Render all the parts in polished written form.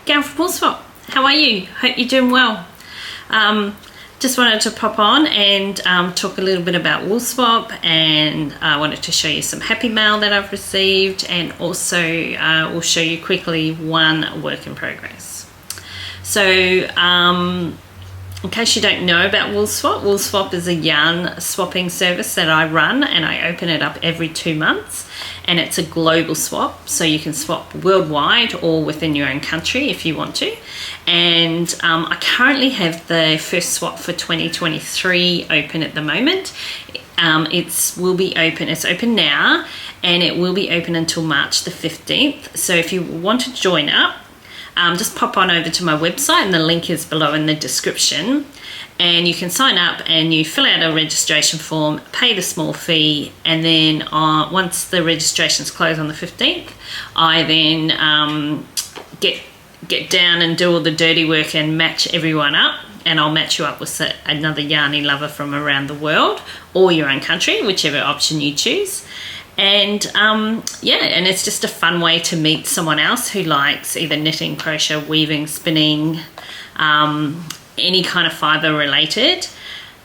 Gail from Woolswap. How are you? Hope you're doing well. Just wanted to pop on and talk a little bit about Woolswap, and I wanted to show you some happy mail that I've received, and also we'll show you quickly one work in progress. So in case you don't know about Woolswap, Woolswap is a yarn swapping service that I run, and I open it up every 2 months, and it's a global swap, so you can swap worldwide or within your own country if you want to. And I currently have the first swap for 2023 open at the moment. It's open now, and it will be open until March the 15th. So if you want to join up, just pop on over to my website, and the link is below in the description, and you can sign up and you fill out a registration form, pay the small fee, and then once the registrations close on the 15th, I then get down and do all the dirty work and match everyone up, and I'll match you up with another yarny lover from around the world or your own country, whichever option you choose. And yeah, and it's just a fun way to meet someone else who likes either knitting, crochet, weaving, spinning, any kind of fibre related.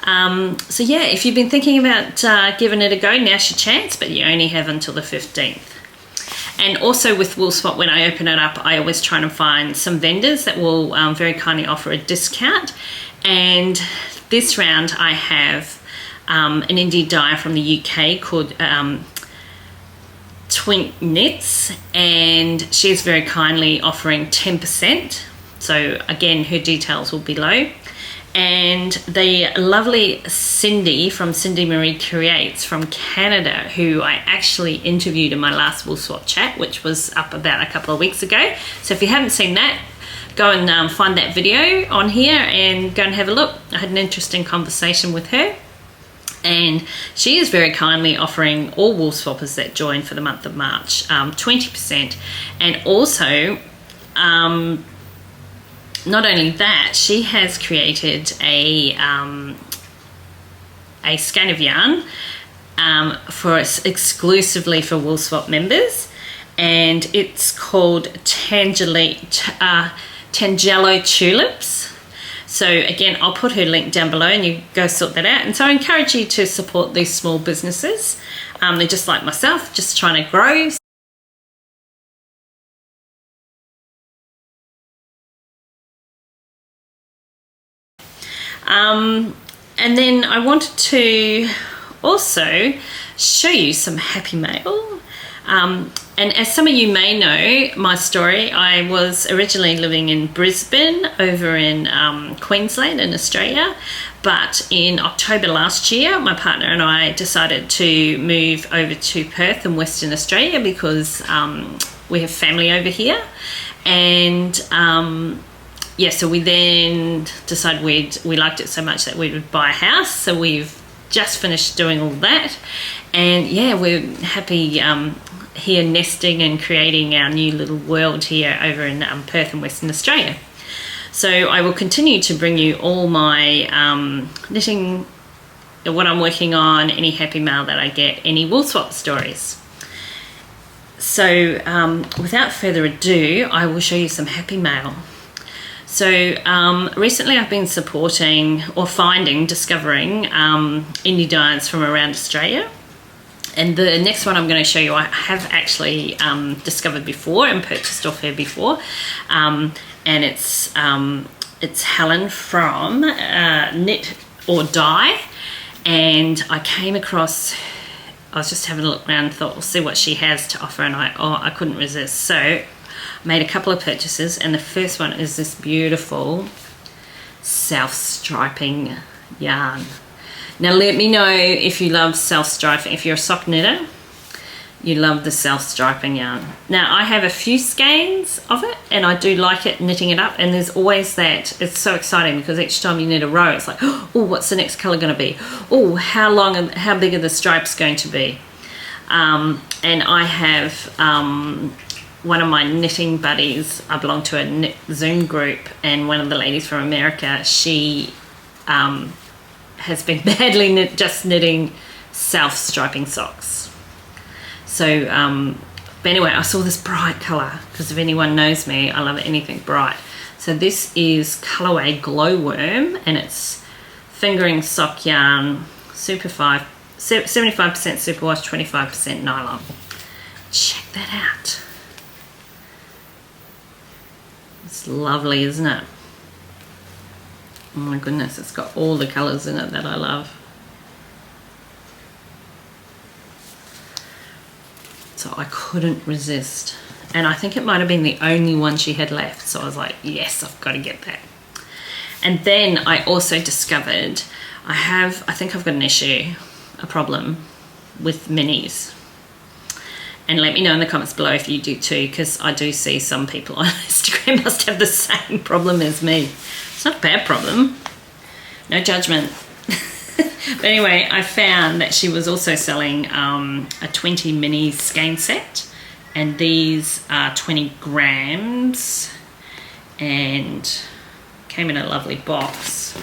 So yeah, if you've been thinking about giving it a go, now's your chance, but you only have until the 15th. And also with Woolswap, when I open it up, I always try to find some vendors that will very kindly offer a discount. And this round I have an indie dyer from the UK called Twink Knits, and she's very kindly offering 10%. So again, her details will be below. And the lovely Cindy from Cindy Marie Creates from Canada, who I actually interviewed in my last Woolswap chat, which was up about a couple of weeks ago. So if you haven't seen that, go and find that video on here and go and have a look. I had an interesting conversation with her, and she is very kindly offering all Woolswappers that join for the month of March 20%. And also, not only that, she has created a skein of yarn exclusively for Woolswap members, and it's called Tangelo Tulips. So again, I'll put her link down below, and you go sort that out. And so I encourage you to support these small businesses. They're just like myself, just trying to grow. And then I wanted to also show you some happy mail. And as some of you may know my story, I was originally living in Brisbane over in Queensland in Australia, but in October last year my partner and I decided to move over to Perth in Western Australia because we have family over here. And yeah, so we then decided we liked it so much that we would buy a house. So we've just finished doing all that, and yeah, we're happy here nesting and creating our new little world here over in Perth in Western Australia. So I will continue to bring you all my knitting, what I'm working on, any happy mail that I get, any Woolswap stories. So without further ado, I will show you some happy mail. So recently I've been supporting or discovering indie dyers from around Australia. And the next one I'm going to show you, I have actually discovered before and purchased off her before. And it's Helen from Knit or Dye. And I came across, I was just having a look around and thought, we'll see what she has to offer. And I couldn't resist. So made a couple of purchases, and the first one is this beautiful self-striping yarn. Now let me know if you love self-striping. If you're a sock knitter, you love the self-striping yarn. Now I have a few skeins of it, and I do like it, knitting it up, and there's always that, it's so exciting because each time you knit a row it's like, oh, what's the next color going to be? Oh, how long and how big are the stripes going to be? And I have one of my knitting buddies, I belong to a Zoom group, and one of the ladies from America, she has been badly just knitting self-striping socks. So But anyway, I saw this bright colour, because if anyone knows me, I love anything bright. So this is colourway Glowworm, and it's fingering sock yarn, 75% superwash, 25% nylon. Check that out. It's lovely, isn't it? Oh my goodness, it's got all the colours in it that I love. So I couldn't resist. And I think it might have been the only one she had left. So I was like, yes, I've got to get that. And then I also discovered I think I've got an issue, a problem with minis. And let me know in the comments below if you do too, because I do see some people on Instagram must have the same problem as me. It's not a bad problem. No judgment. But anyway, I found that she was also selling a 20 mini skein set. And these are 20 grams. And came in a lovely box.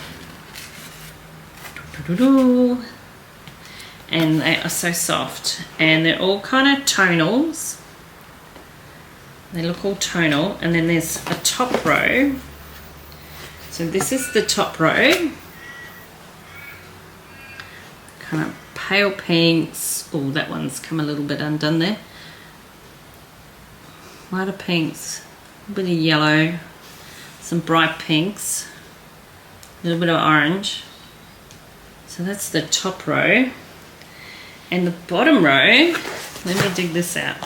And they are so soft, and they're all kind of tonals. They look all tonal, and then there's a top row. So this is the top row, kind of pale pinks. Oh, that one's come a little bit undone there. Lighter pinks, a bit of yellow, some bright pinks, a little bit of orange. So that's the top row. And the bottom row, let me dig this out.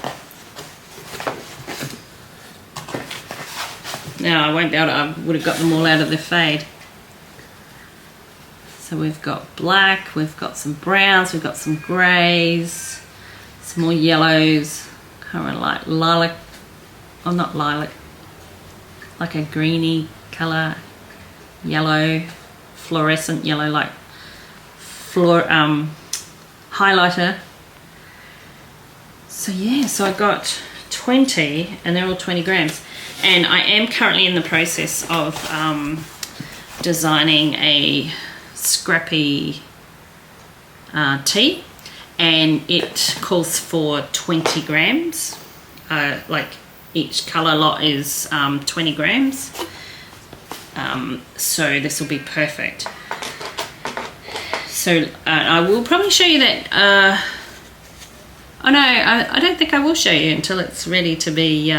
Now I won't be able to, I would have got them all out of the fade. So we've got black, we've got some browns, we've got some greys, some more yellows, kind of like lilac, oh not lilac, like a greeny colour, yellow, fluorescent yellow, like highlighter. So yeah, so I got 20, and they're all 20 grams. And I am currently in the process of designing a scrappy tee, and it calls for 20 grams. Like each colour lot is 20 grams. So this will be perfect. So I will probably show you that. Oh no, I don't think I will show you until it's ready to be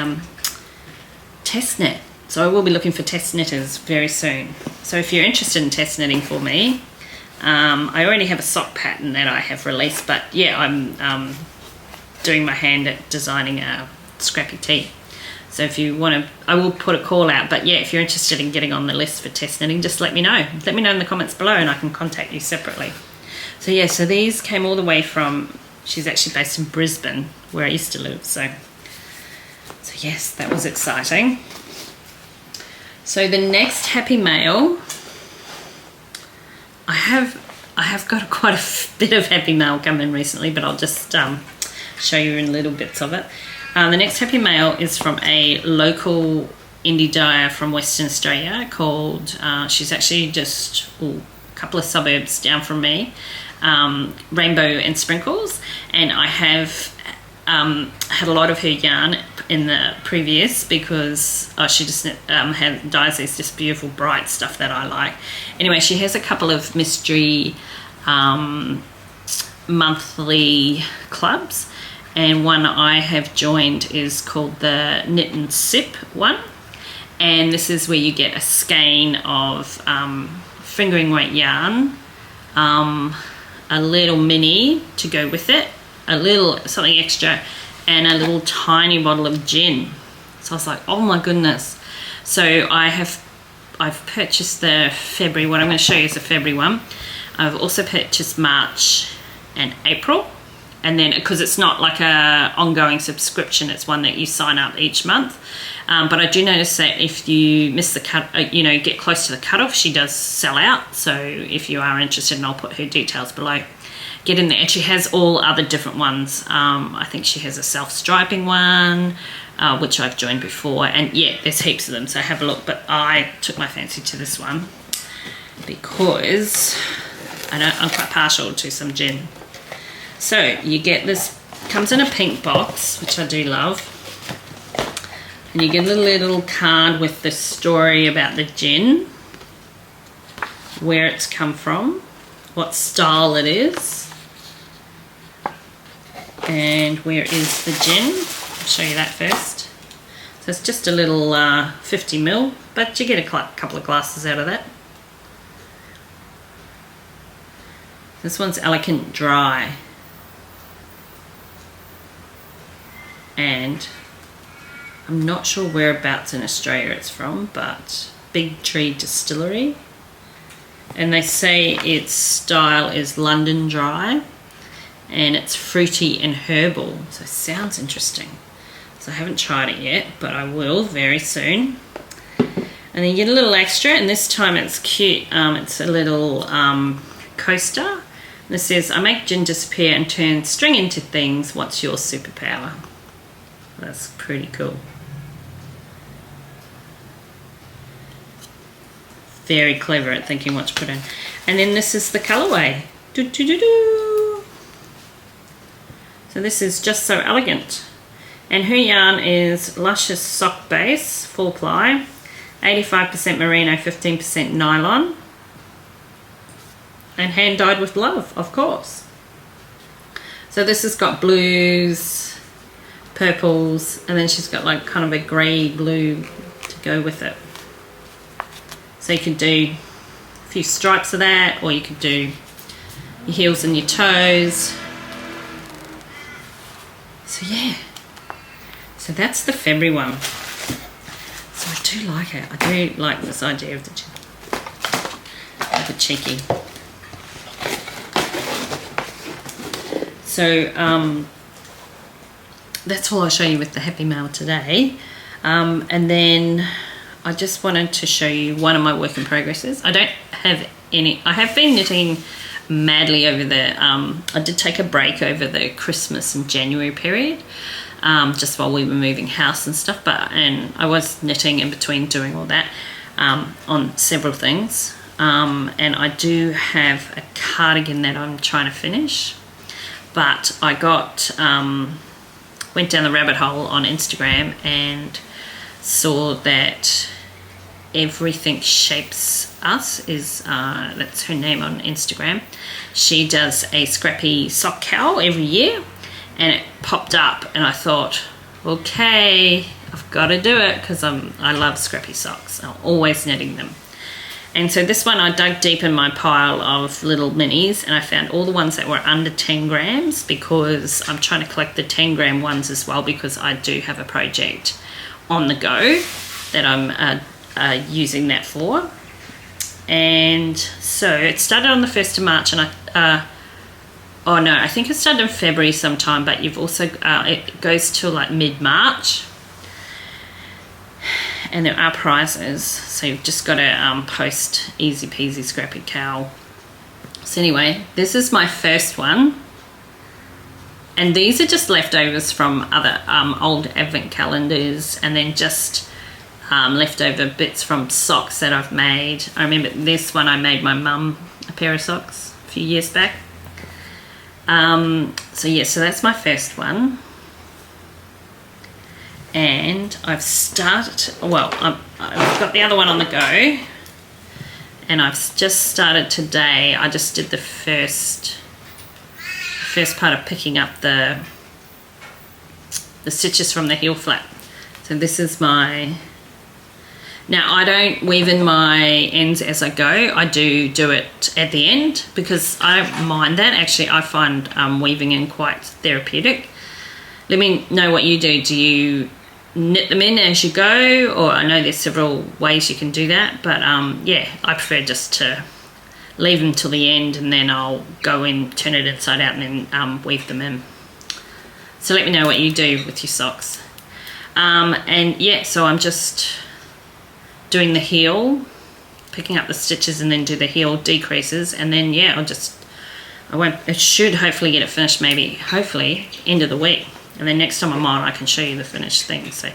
test knit. So I will be looking for test knitters very soon. So if you're interested in test knitting for me, I already have a sock pattern that I have released, but yeah, I'm doing my hand at designing a scrappy tee. So if you want to, I will put a call out, but yeah, if you're interested in getting on the list for test knitting, just let me know. Let me know in the comments below, and I can contact you separately. So yeah, so these came all the way from, she's actually based in Brisbane, where I used to live. So yes, that was exciting. So the next happy mail, I have got quite a bit of happy mail coming recently, but I'll just show you in little bits of it. The next happy mail is from a local indie dyer from Western Australia called, she's actually just a couple of suburbs down from me, Rainbow and Sprinkles, and I have had a lot of her yarn in the previous because she just dyes these just beautiful bright stuff that I like. Anyway, she has a couple of mystery monthly clubs, and one I have joined is called the Knit and Sip one, and this is where you get a skein of fingering weight yarn, a little mini to go with it, a little something extra, and a little tiny bottle of gin. So I was like, oh my goodness. So I've purchased the February, what I'm going to show you is the February one. I've also purchased March and April, and then because it's not like a ongoing subscription, it's one that you sign up each month. But I do notice that if you miss the cut, get close to the cutoff, she does sell out. So if you are interested, and I'll put her details below, get in there. And she has all other different ones. I think she has a self-striping one, which I've joined before, and yeah, there's heaps of them, so have a look. But I took my fancy to this one because I'm quite partial to some gin. So you get this comes in a pink box, which I do love. And you get a little card with the story about the gin, where it's come from, what style it is, and where is the gin. I'll show you that first. So it's just a little 50ml, but you get a couple of glasses out of that. This one's Elegant Dry. And I'm not sure whereabouts in Australia it's from, but Big Tree Distillery. And they say its style is London Dry, and it's fruity and herbal, so it sounds interesting. So I haven't tried it yet, but I will very soon. And then you get a little extra, and this time it's cute. It's a little coaster. And it says, I make gin disappear and turn string into things. What's your superpower? That's pretty cool. Very clever at thinking what to put in. And then this is the colourway. Doo -doo -doo -doo. So this is Just So Elegant. And her yarn is Luscious Sock Base, full ply, 85% merino, 15% nylon. And hand dyed with love, of course. So this has got blues, purples, and then she's got like kind of a grey blue to go with it. So you could do a few stripes of that, or you could do your heels and your toes. So yeah, so that's the February one. So I do like it. I do like this idea of the cheeky. So that's all I'll show you with the Happy Mail today. And then I just wanted to show you one of my work in progresses. I don't have any. I have been knitting madly over the, I did take a break over the Christmas and January period, just while we were moving house and stuff, and I was knitting in between doing all that on several things. And I do have a cardigan that I'm trying to finish, but I went down the rabbit hole on Instagram and saw that Everything Shapes Us is that's her name on Instagram. She does a scrappy sock cowl every year, and it popped up, and I thought, okay, I've got to do it because I love scrappy socks. I'm always knitting them. And so this one, I dug deep in my pile of little minis, and I found all the ones that were under 10 grams, because I'm trying to collect the 10 gram ones as well, because I do have a project on the go that I'm using that for. And so it started on the 1st of March, and oh no, I think it started in February sometime, but you've also, it goes till like mid-March. And there are prizes, so you've just got to post easy peasy scrappy cowl. So anyway, this is my first one, and these are just leftovers from other old advent calendars, and then just leftover bits from socks that I've made. I remember this one, I made my mum a pair of socks a few years back. So yeah, so that's my first one. And I've started, well, I've got the other one on the go, and I've just started today. I just did the first part of picking up the stitches from the heel flap. So this is my, now I don't weave in my ends as I go. I do it at the end, because I don't mind that. Actually, I find weaving in quite therapeutic. Let me know what you do. Do you knit them in as you go, or I know there's several ways you can do that, but yeah, I prefer just to leave them till the end, and then I'll go in, turn it inside out, and then weave them in. So let me know what you do with your socks. And yeah, so I'm just doing the heel, picking up the stitches, and then do the heel decreases, and then yeah, I should hopefully get it finished, maybe hopefully end of the week. And then next time I'm on, I can show you the finished thing. So,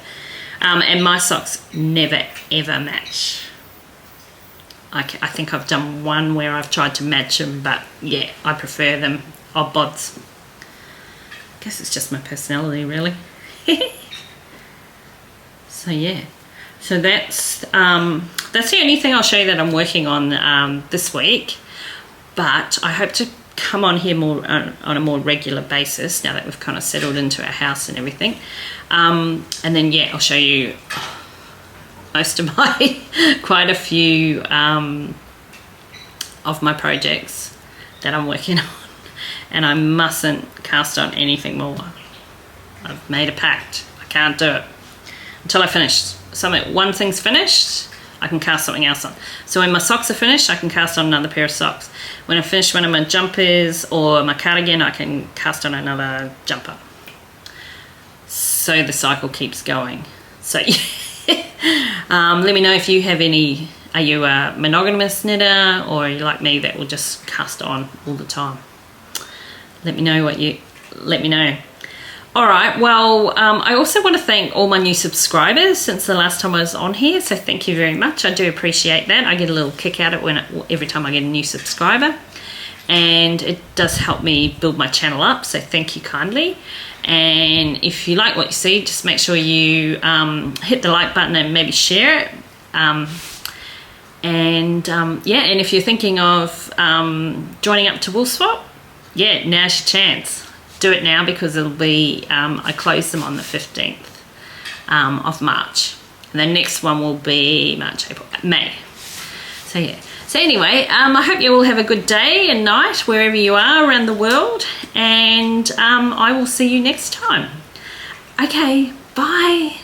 and my socks never ever match. I think I've done one where I've tried to match them, but yeah, I prefer them. Odd bods. guess it's just my personality, really. So yeah, so that's the only thing I'll show you that I'm working on this week. But I hope to come on here more on a more regular basis now that we've kind of settled into our house and everything. And then yeah, I'll show you most of my quite a few of my projects that I'm working on, and I mustn't cast on anything more. I've made a pact. I can't do it until I finish one thing's finished. I can cast something else on. So when my socks are finished, I can cast on another pair of socks. When I finish one of my jumpers or my cardigan, I can cast on another jumper. So the cycle keeps going. So let me know if you have any. Are you a monogamous knitter, or are you like me that will just cast on all the time? Let me know let me know. All right, well, I also want to thank all my new subscribers since the last time I was on here, so thank you very much. I do appreciate that. I get a little kick out of it every time I get a new subscriber, and it does help me build my channel up, so thank you kindly. And if you like what you see, just make sure you hit the like button and maybe share it. And if you're thinking of joining up to Woolswap, yeah, now's your chance. Do it now, because it'll be, I close them on the 15th of March. And the next one will be May. So yeah. So anyway, I hope you all have a good day and night wherever you are around the world. And I will see you next time. Okay, bye.